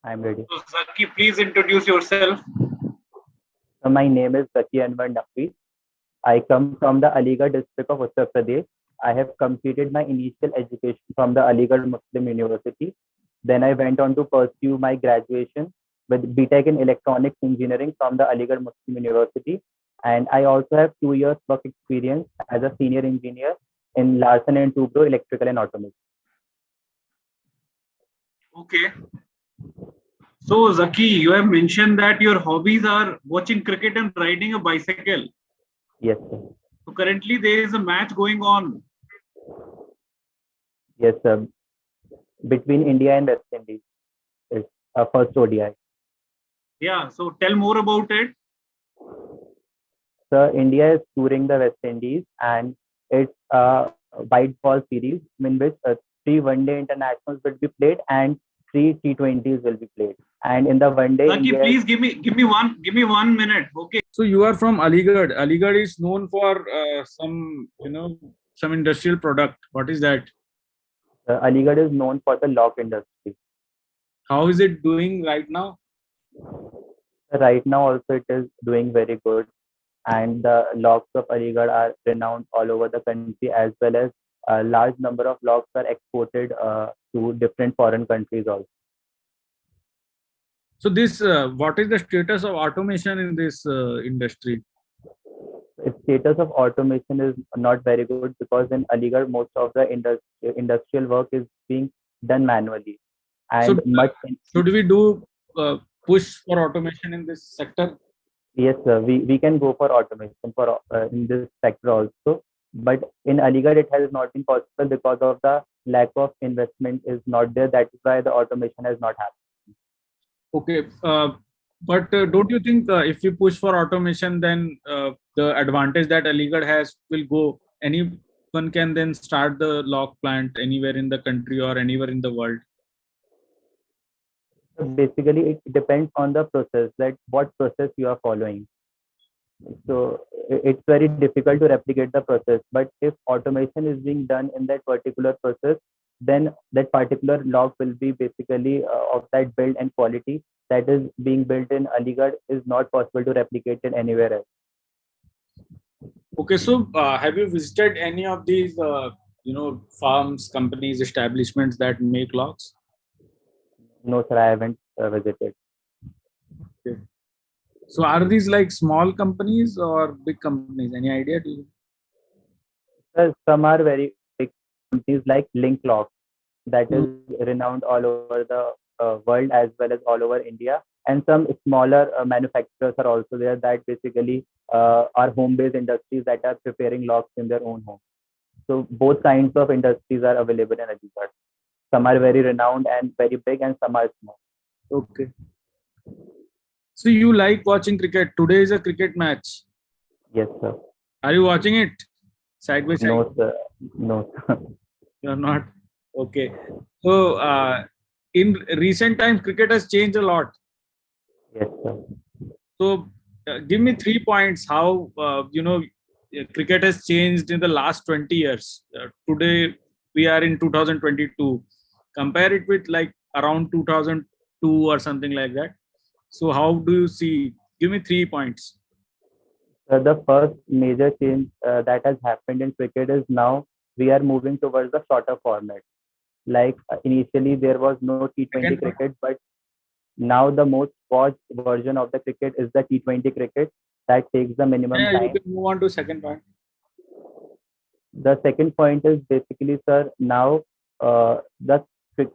I'm ready. So, Zaki, please introduce yourself. So my name is ZAKI NAQVI. I come from the Aligarh district of Uttar Pradesh. I have completed my initial education from the Aligarh Muslim University. Then I went on to pursue my graduation with BTech in Electronics Engineering from the Aligarh Muslim University. And I also have 2 years work experience as a senior engineer in Larsen and Toubro Electrical and Automation. Okay. So, Zaki, you have mentioned that your hobbies are watching cricket and riding a bicycle. Yes, sir. So, currently there is a match going on. Yes, sir. Between India and West Indies. It's a first ODI. Yeah. So, tell more about it. So India is touring the West Indies, and it's a white ball series in which 3 one-day internationals will be played and 3 T20s will be played. And in the one-day, Zaki, India please give me 1 minute. Okay. So you are from Aligarh. Aligarh is known for some industrial product. What is that? Aligarh is known for the lock industry. How is it doing right now? Right now, also it is doing very good, and the locks of Aligarh are renowned all over the country, as well as a large number of locks are exported to different foreign countries also. So this, what is the status of automation in this industry? Its status of automation is not very good because in Aligarh, most of the industrial work is being done manually. And so, should we do push for automation in this sector? Yes, sir. We can go for automation for in this sector also. But in Aligarh, it has not been possible because of the lack of investment is not there. That is why the automation has not happened. Okay. But don't you think if we push for automation, then the advantage that Aligarh has will go? Anyone can then start the lock plant anywhere in the country or anywhere in the world. So basically, it depends on the process, that what process you are following. So it's very difficult to replicate the process. But if automation is being done in that particular process, then that particular lock will be basically of that build and quality that is being built in Aligarh is not possible to replicate it anywhere else. Okay, so have you visited any of these, farms, companies, establishments that make locks? No, sir, I haven't visited. Okay. So are these like small companies or big companies? Any idea to you? Sir, some are very big companies like Link Lock, that is renowned all over the world as well as all over India. And some smaller manufacturers are also there that basically are home-based industries that are preparing locks in their own home. So both kinds of industries are available in Aligarh. Some are very renowned and very big, and some are small. Okay. So you like watching cricket? Today is a cricket match. Yes, sir. Are you watching it side by side? No, sir. No, sir. You're not? Okay. So in recent times, cricket has changed a lot. Yes, sir. So give me 3 points how cricket has changed in the last 20 years. Today we are in 2022. Compare it with like around 2002 or something like that. So how do you see? Give me 3 points. The first major change that has happened in cricket is now we are moving towards the shorter format. Like initially there was no T20 cricket, but now the most watched version of the cricket is the T20 cricket that takes the minimum time. You can move on to second point. The second point is basically, sir, now the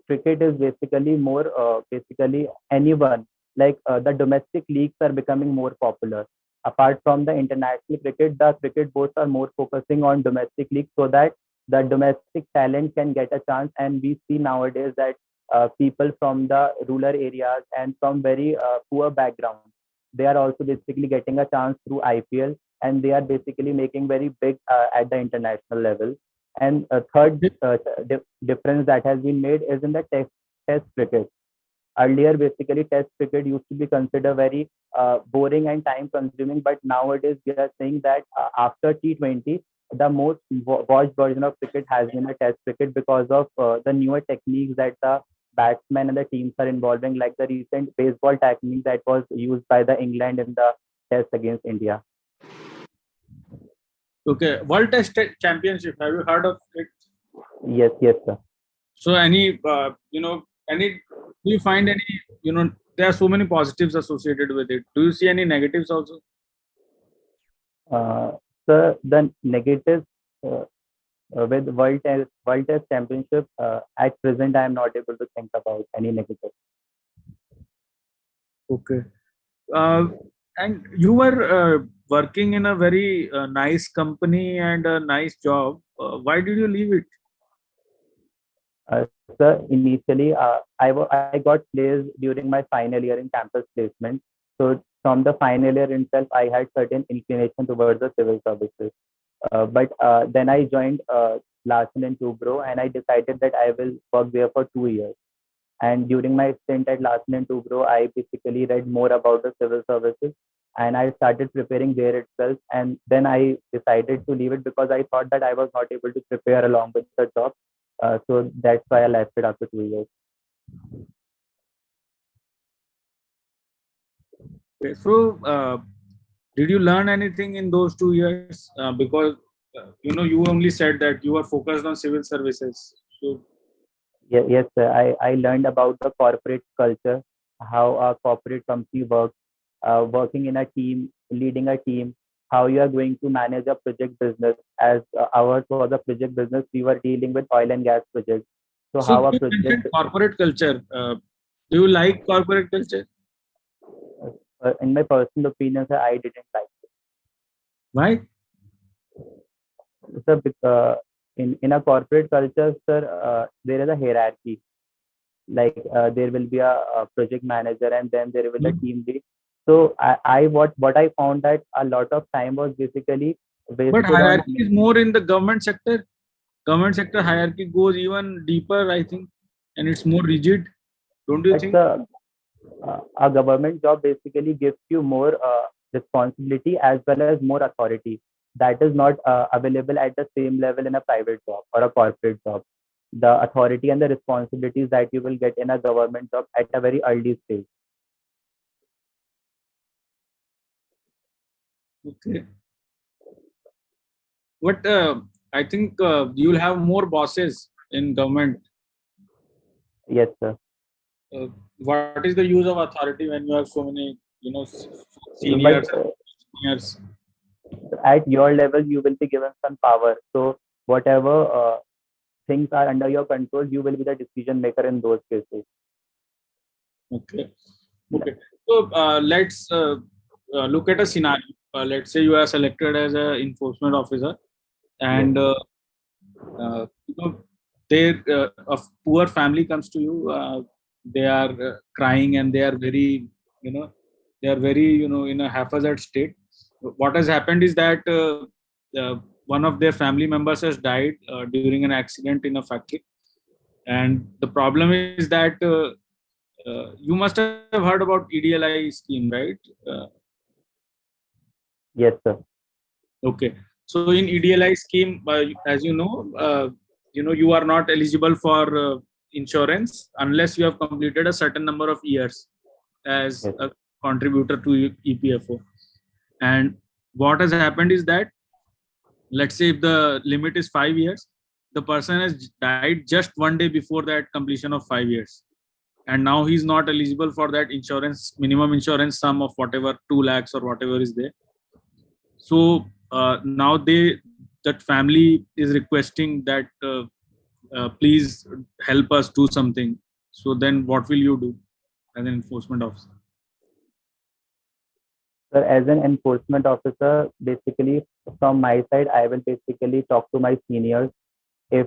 cricket is basically more basically anyone, like the domestic leagues are becoming more popular. Apart from the international cricket, the cricket boards are more focusing on domestic leagues so that the domestic talent can get a chance. And we see nowadays that people from the rural areas and from very poor backgrounds, they are also basically getting a chance through IPL, and they are basically making very big at the international level. And third difference that has been made is in the test cricket. Earlier, basically, test cricket used to be considered very boring and time consuming, but nowadays we are saying that after T20, the most watched version of cricket has been a test cricket because of the newer techniques that the batsmen and the teams are involving, like the recent baseball technique that was used by the England in the test against India. Okay, World Test Championship. Have you heard of it? Yes, sir. So any do you find any, there are so many positives associated with it. Do you see any negatives also? So the negatives with World Test Championship, at present I am not able to think about any negatives. Okay. And you were working in a very nice company and a nice job. Why did you leave it? So initially, I got placed during my final year in campus placement. So from the final year itself, I had certain inclination towards the civil services. But then I joined Larsen and Toubro, and I decided that I will work there for 2 years. And during my stint at Larsen and Toubro, I basically read more about the civil services, and I started preparing there itself. And then I decided to leave it because I thought that I was not able to prepare along with the job. So that's why I left it after 2 years. Okay. So did you learn anything in those 2 years? Because you only said that you were focused on civil services. So Yes, sir. I learned about the corporate culture, how a corporate company works, working in a team, leading a team, how you are going to manage a project business. As ours was a project business, we were dealing with oil and gas projects. So how a you project, mentioned corporate culture. Do you like corporate culture? in my personal opinion, sir, I didn't like it. Why? So in a corporate culture, sir, there is a hierarchy. Like there will be a project manager, and then there will be a team lead. So what I found that a lot of time was basically But wasted on. hierarchy is more in the government sector. Government sector hierarchy goes even deeper, I think, and it's more rigid. Don't you But think? a government job basically gives you more responsibility as well as more authority. That is not available at the same level in a private job or a corporate job. The authority and the responsibilities that you will get in a government job at a very early stage. Okay. But I think you'll have more bosses in government. Yes, sir. What is the use of authority when you have so many, seniors But and juniors? at your level, you will be given some power. So whatever things are under your control, you will be the decision maker in those cases. Okay. Okay. So let's look at a scenario. Let's say you are selected as an enforcement officer, and a poor family comes to you. They are crying, and they are very, in a haphazard state. What has happened is that one of their family members has died during an accident in a factory, and the problem is that you must have heard about EDLI scheme, right? Yes, sir. Okay. So in EDLI scheme, as you are not eligible for insurance unless you have completed a certain number of years as Yes. a contributor to EPFO. And what has happened is that, let's say if the limit is 5 years, the person has died just one day before that completion of 5 years. And now he's not eligible for that insurance, minimum insurance sum of whatever 2 lakhs or whatever is there. So now that family is requesting that please help us do something. So then what will you do as an enforcement officer? Sir, as an enforcement officer, basically from my side, I will basically talk to my seniors if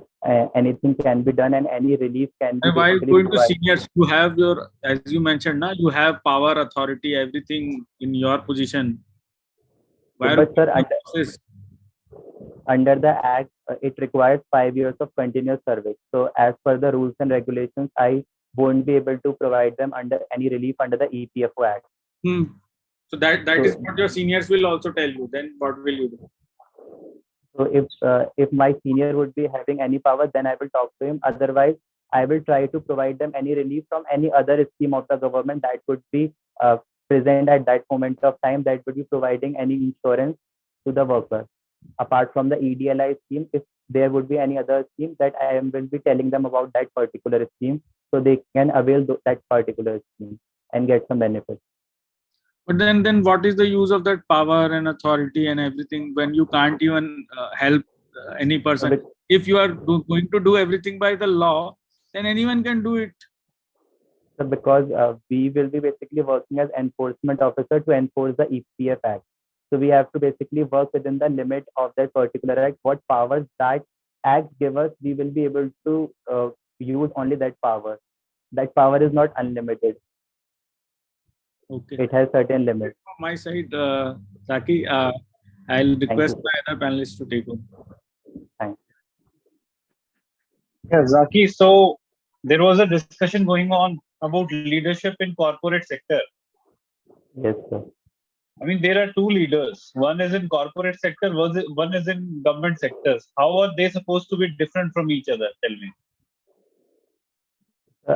anything can be done and any relief can be. And while basically going to provided. seniors, you have your, as you mentioned, now you have power, authority, everything in your position. While But sir, under the Act, it requires 5 years of continuous service. So as per the rules and regulations, I won't be able to provide them under any relief under the EPFO Act. So that is what your seniors will also tell you. Then what will you do? So if my senior would be having any power, then I will talk to him. Otherwise, I will try to provide them any relief from any other scheme of the government that would be present at that moment of time, that would be providing any insurance to the worker. Apart from the EDLI scheme, if there would be any other scheme, that I will be telling them about that particular scheme, so they can avail that particular scheme and get some benefits. But then what is the use of that power and authority and everything when you can't even help any person? If you are going to do everything by the law, then anyone can do it. So because we will be basically working as enforcement officer to enforce the EPF Act. So we have to basically work within the limit of that particular act. What powers that act give us, we will be able to use only that power. That power is not unlimited. Okay. It has certain limits. From my side, ZAKI, I'll request my other panelists to take over. Thanks. Yeah, ZAKI, so there was a discussion going on about leadership in corporate sector. Yes, sir. I mean, there are two leaders. One is in corporate sector, one is in government sectors. How are they supposed to be different from each other? Tell me.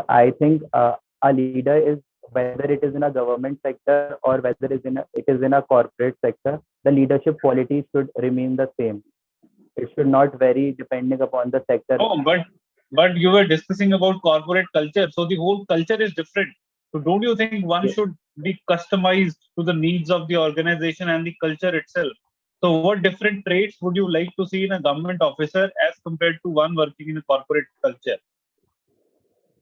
I think a leader is, whether it is in a government sector or whether it is in a corporate sector, the leadership qualities should remain the same. It should not vary depending upon the sector. Oh, but you were discussing about corporate culture, so the whole culture is different. So don't you think one should be customized to the needs of the organization and the culture itself? So what different traits would you like to see in a government officer as compared to one working in a corporate culture?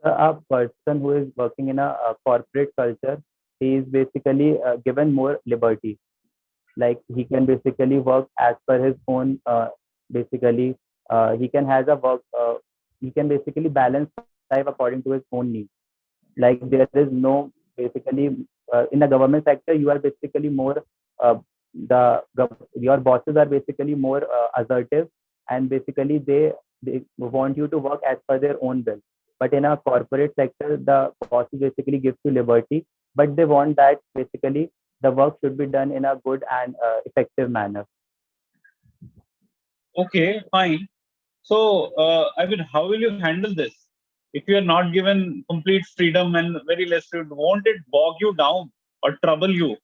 A person who is working in a corporate culture, he is basically given more liberty. Like he can basically work as per his own. Basically, he can has a work. He can basically balance life according to his own needs. Like there is no basically in the government sector, you are basically more your bosses are basically more assertive, and basically they want you to work as per their own will. But in a corporate sector, the bosses basically gives you liberty, but they want that basically the work should be done in a good and effective manner. Okay, fine. So, I mean, how will you handle this? If you are not given complete freedom and very less freedom, won't it bog you down or trouble you?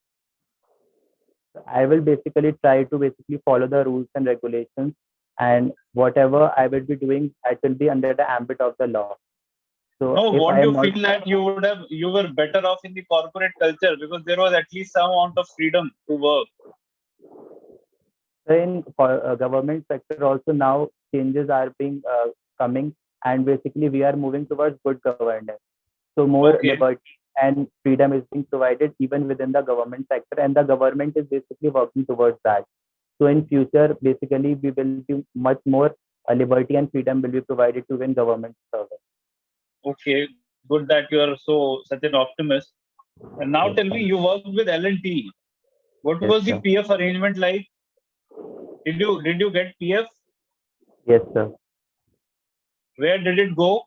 I will basically try to basically follow the rules and regulations, and whatever I will be doing, that will be under the ambit of the law. So no, if won't I you am not, feel that you were better off in the corporate culture because there was at least some amount of freedom to work? in government sector also now changes are being coming, and basically we are moving towards good governance. So more liberty and freedom is being provided even within the government sector, and the government is basically working towards that. So in future, basically we will be much more liberty and freedom will be provided to in government service. Okay, good that you are such an optimist. And now tell me, you worked with L&T. What was the PF arrangement like? Did you get PF? Yes, sir. Where did it go?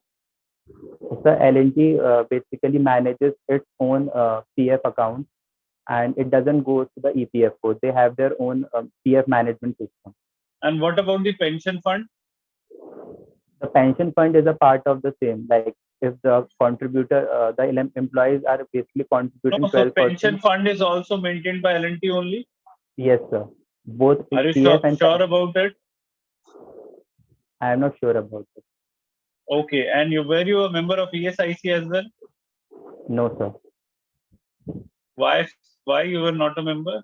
So L&T basically manages its own PF account, and it doesn't go to the EPFO. They have their own PF management system. And what about the pension fund? The pension fund is a part of the same. Like if the contributor, the employees are basically contributing 12%. So pension fund is also maintained by L&T only? Yes, sir. Both are you PF and sure about it? I am not sure about it. Okay, and were you a member of ESIC as well? No, sir. Why you were not a member?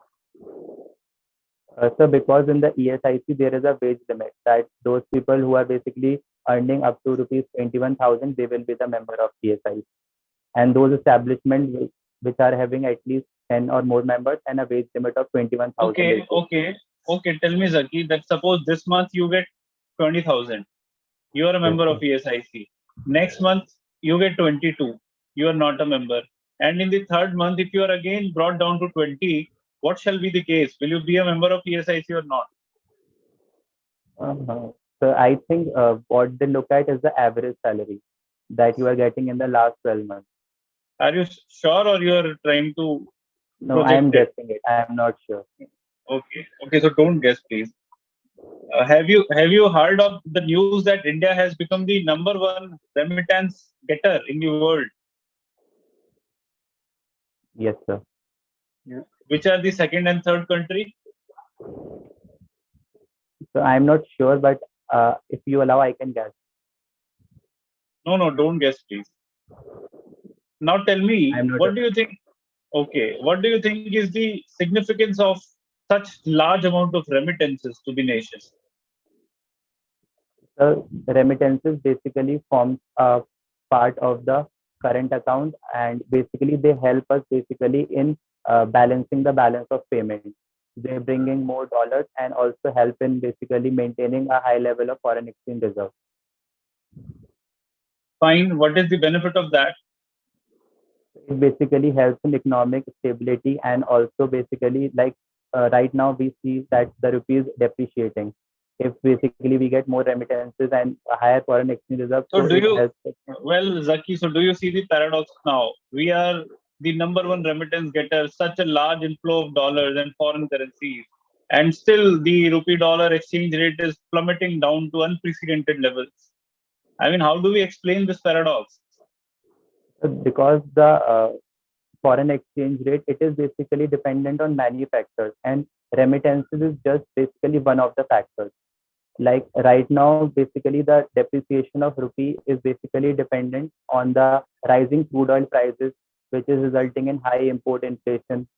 So because in the ESIC there is a wage limit that those people who are basically earning up to rupees 21,000, they will be the member of ESIC. And those establishments which are having at least 10 or more members and a wage limit of 21,000. Okay. Tell me, ZAKI, that suppose this month you get 20,000. You are a member of ESIC. Next month you get 22. You are not a member. And in the third month, if you are again brought down to 20, what shall be the case? Will you be a member of ESIC or not? So I think what they look at is the average salary that you are getting in the last 12 months. Are you sure, or you are trying to? No, I am guessing it. I am not sure. Okay. So don't guess, please. Have you heard of the news that India has become the number one remittance getter in the world? Yes, sir. Which are the second and third country? So I'm not sure, but if you allow, I can guess. No, don't guess, please. Now tell me, I'm not. what do you think? Okay, what do you think is the significance of such large amount of remittances to the nation? So remittances basically form a part of the current account, and basically they help us basically in balancing the balance of payment. They bring in more dollars and also help in basically maintaining a high level of foreign exchange reserve. Fine. What is the benefit of that? It basically helps in economic stability, and also basically like right now we see that the rupee is depreciating. If basically we get more remittances and a higher foreign exchange reserve, So so do it you, helps. well, Zaki, so do you see the paradox now? We are the number one remittance getter, such a large inflow of dollars and foreign currencies, and still the rupee dollar exchange rate is plummeting down to unprecedented levels. I mean, how do we explain this paradox? Because the foreign exchange rate, it is basically dependent on many factors, and remittances is just basically one of the factors. Like right now, basically the depreciation of rupee is basically dependent on the rising crude oil prices, which is resulting in high import inflation,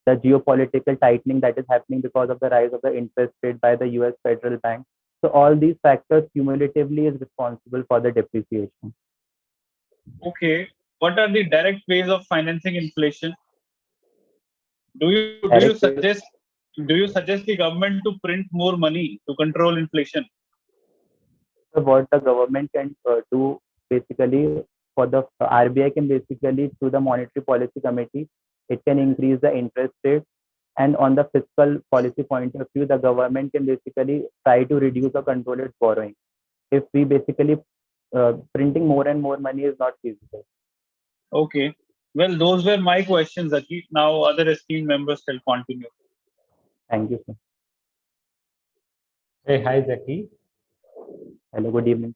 the geopolitical tightening that is happening because of the rise of the interest rate by the US Federal Bank. So all these factors cumulatively is responsible for the depreciation. Okay, what are the direct ways of financing inflation? Do you Direct suggest the government to print more money to control inflation? what the government can do basically for the RBI can basically through the monetary policy committee, it can increase the interest rate, and on the fiscal policy point of view, the government can basically try to reduce or control its borrowing. If we basically printing more and more money is not feasible. Okay. Well, those were my questions, Zaki. Now other esteemed members shall continue. Thank you, sir. Hey, hi, Zaki. Hello, good evening.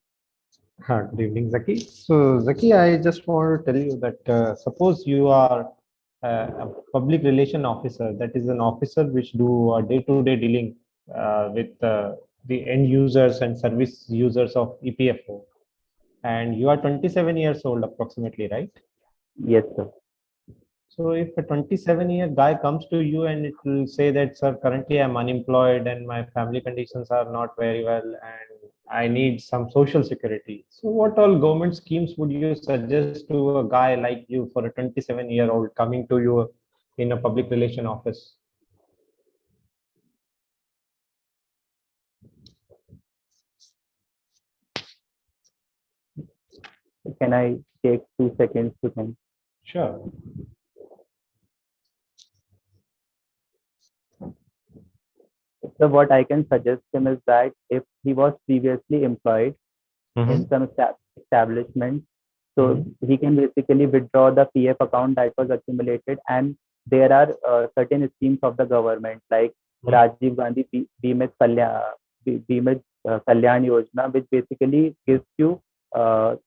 Good evening, Zaki. So, Zaki, I just want to tell you that suppose you are a public relation officer, that is an officer which do day-to-day dealing with the end users and service users of EPFO, and you are 27 years old approximately, right? Yes, sir. So if a 27-year guy comes to you and it will say that, sir, currently I'm unemployed and my family conditions are not very well and I need some social security. So what all government schemes would you suggest to a guy like you for a 27-year-old coming to you in a public relation office? Can I take 2 seconds to think? Sure. So what I can suggest him is that if he was previously employed in some establishment, so he can basically withdraw the PF account that was accumulated, and there are certain schemes of the government like Rajiv Gandhi Bimat Kalyan Yojana, which basically gives you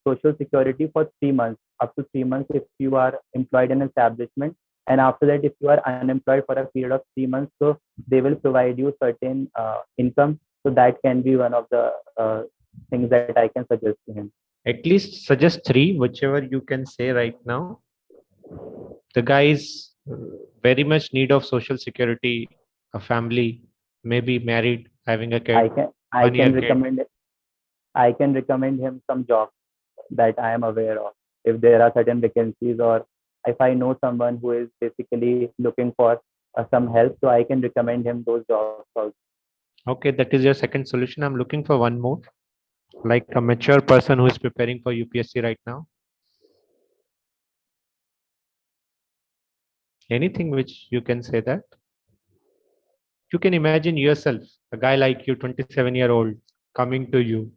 social security for 3 months, up to 3 months if you are employed in an establishment, and after that if you are unemployed for a period of 3 months, so they will provide you certain income. So that can be one of the things that I can suggest to him. At least suggest 3, whichever you can say right now. The guy is very much need of social security, a family, maybe married, having a kid. I can recommend him some jobs that I am aware of. If there are certain vacancies, or if I know someone who is basically looking for some help, so I can recommend him those jobs also. Okay, that is your second solution. I'm looking for one more, like a mature person who is preparing for UPSC right now. Anything which you can say that? You can imagine yourself, a guy like you, 27-year-old, coming to you.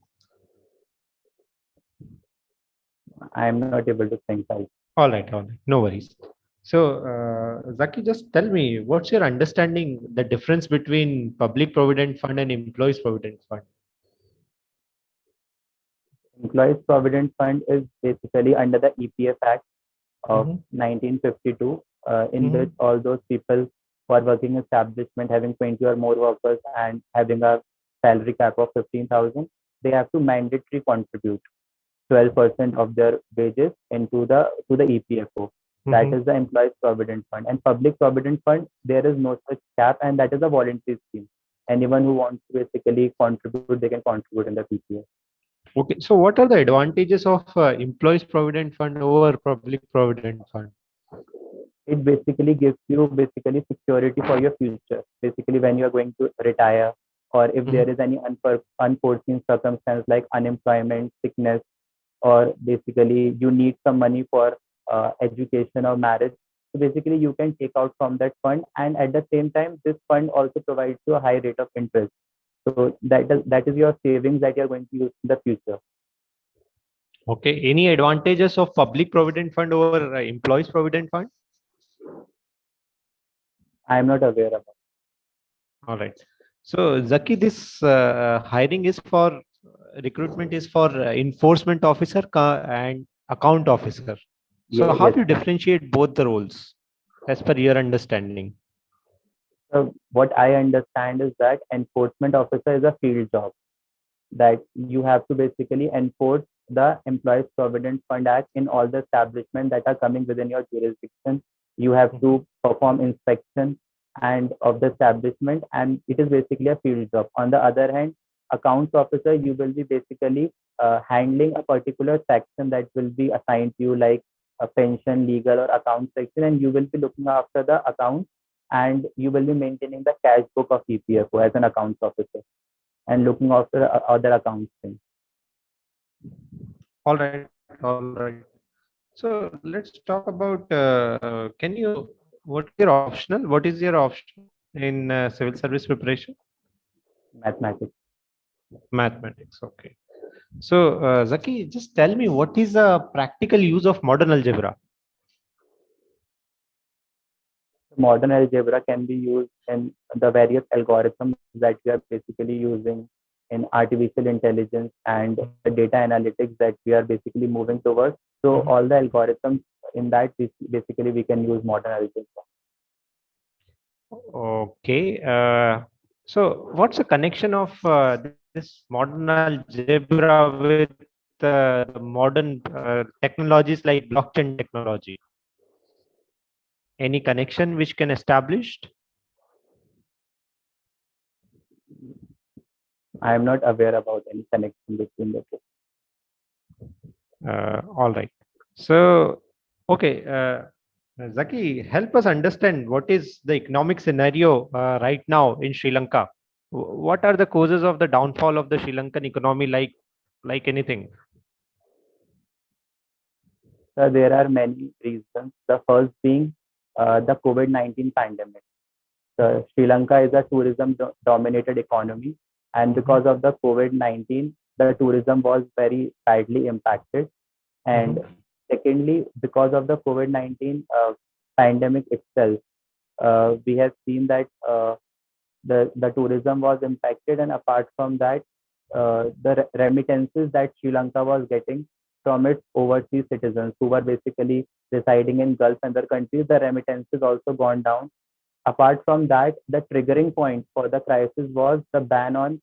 I am not able to think right. All right, no worries. So, Zaki, just tell me, what's your understanding the difference between public provident fund and employees provident fund? Employees Provident Fund is basically under the EPF Act of 1952, in which all those people who are working in establishment having 20 or more workers and having a salary cap of 15,000, they have to mandatory contribute 12% of their wages into the EPFO. That is the Employees Provident Fund. And Public Provident Fund, there is no such cap, and that is a voluntary scheme. Anyone who wants to basically contribute, they can contribute in the PPF. Okay, so what are the advantages of employees provident fund over public provident fund? It basically gives you basically security for your future. Basically, when you are going to retire, or if there is any unforeseen circumstance like unemployment, sickness, or basically you need some money for education or marriage. So basically, you can take out from that fund, and at the same time, this fund also provides you a high rate of interest. So that is your savings that you are going to use in the future. Okay, any advantages of public provident fund over employees provident fund? I am not aware of it. All right. So, Zaki, this hiring is for recruitment is for enforcement officer and account officer. So, how do you differentiate both the roles as per your understanding? So what I understand is that enforcement officer is a field job, that you have to basically enforce the Employees Provident Fund Act in all the establishments that are coming within your jurisdiction. You have to perform inspection and of the establishment, and it is basically a field job. On the other hand, accounts officer, you will be basically handling a particular section that will be assigned to you, like a pension, legal, or account section, and you will be looking after the accounts, and you will be maintaining the cash book of EPFO as an accounts officer and looking after other accounts things. All right, all right. So let's talk about. Can you? What is your optional? What is your option in civil service preparation? Mathematics. Mathematics. Okay. So Zaki, just tell me, what is the practical use of modern algebra? Modern algebra can be used in the various algorithms that we are basically using in artificial intelligence and the data analytics that we are basically moving towards. So all the algorithms in that, basically we can use modern algebra. Okay. So what's the connection of this modern algebra with the modern technologies like blockchain technology? Any connection which can established? I am not aware about any connection between the two. All right. So, okay, Zaki, help us understand what is the economic scenario right now in Sri Lanka. What are the causes of the downfall of the Sri Lankan economy, like anything? So there are many reasons. The first being the COVID-19 pandemic. So Sri Lanka is a tourism-dominated economy, and because of the COVID-19, the tourism was very badly impacted. And secondly, because of the COVID-19 pandemic itself, we have seen that the tourism was impacted, and apart from that, the remittances that Sri Lanka was getting from its overseas citizens who were basically residing in Gulf and other countries, the remittances also gone down. Apart from that, the triggering point for the crisis was the ban on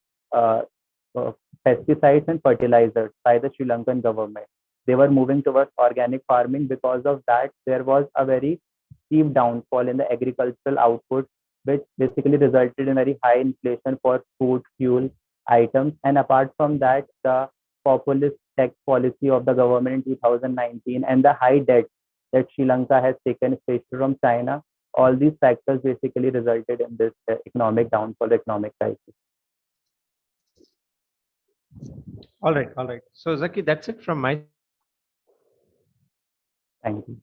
pesticides and fertilizers by the Sri Lankan government. They were moving towards organic farming. Because of that, there was a very steep downfall in the agricultural output, which basically resulted in very high inflation for food, fuel items. And apart from that, the populist tax policy of the government in 2019 and the high debt that Sri Lanka has taken, especially from China, all these factors basically resulted in this economic downfall, economic crisis. All right, all right. So Zaki, that's it from my. Thank you.